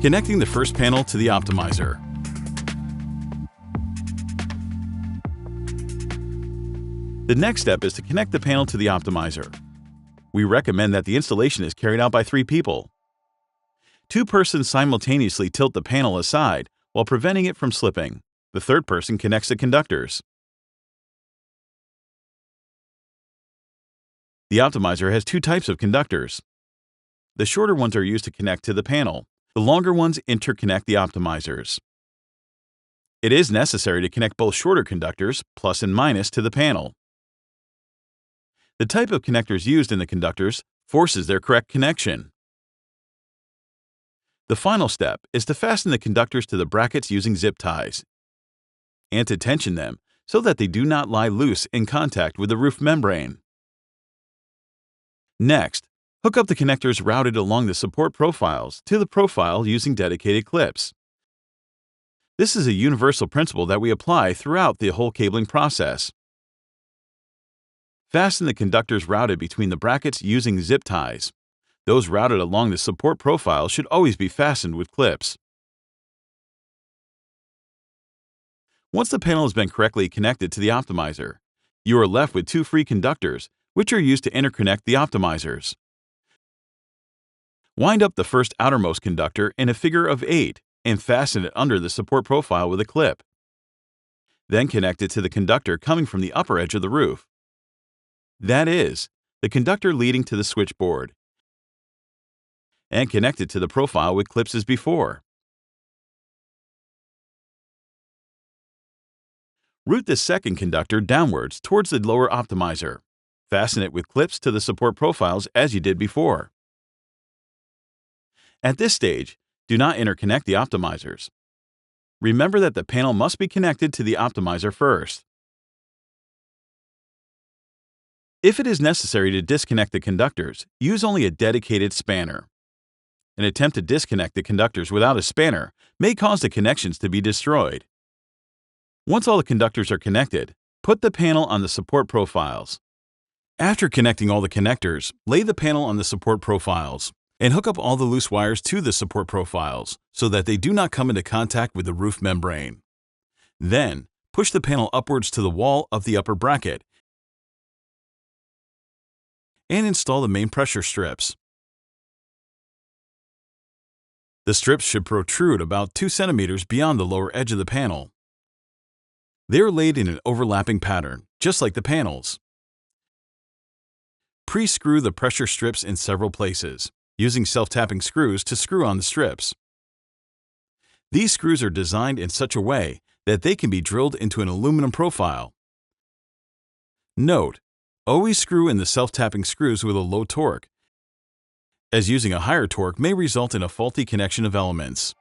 Connecting the first panel to the optimizer. The next step is to connect the panel to the optimizer. We recommend that the installation is carried out by 3 people. 2 persons simultaneously tilt the panel aside while preventing it from slipping. The third person connects the conductors. The optimizer has 2 types of conductors. The shorter ones are used to connect to the panel. The longer ones interconnect the optimizers. It is necessary to connect both shorter conductors, plus and minus, to the panel. The type of connectors used in the conductors forces their correct connection. The final step is to fasten the conductors to the brackets using zip ties and to tension them so that they do not lie loose in contact with the roof membrane. Next, hook up the connectors routed along the support profiles to the profile using dedicated clips. This is a universal principle that we apply throughout the whole cabling process. Fasten the conductors routed between the brackets using zip ties. Those routed along the support profile should always be fastened with clips. Once the panel has been correctly connected to the optimizer, you are left with 2 free conductors, which are used to interconnect the optimizers. Wind up the first outermost conductor in a figure of 8 and fasten it under the support profile with a clip. Then connect it to the conductor coming from the upper edge of the roof. That is, the conductor leading to the switchboard, and connect it to the profile with clips as before. Route the second conductor downwards towards the lower optimizer. Fasten it with clips to the support profiles as you did before. At this stage, do not interconnect the optimizers. Remember that the panel must be connected to the optimizer first. If it is necessary to disconnect the conductors, use only a dedicated spanner. An attempt to disconnect the conductors without a spanner may cause the connections to be destroyed. Once all the conductors are connected, put the panel on the support profiles. After connecting all the connectors, lay the panel on the support profiles and hook up all the loose wires to the support profiles so that they do not come into contact with the roof membrane. Then, push the panel upwards to the wall of the upper bracket and install the main pressure strips. The strips should protrude about 2 centimeters beyond the lower edge of the panel. They are laid in an overlapping pattern, just like the panels. Pre-screw the pressure strips in several places, using self-tapping screws to screw on the strips. These screws are designed in such a way that they can be drilled into an aluminum profile. Note: always screw in the self-tapping screws with a low torque, as using a higher torque may result in a faulty connection of elements.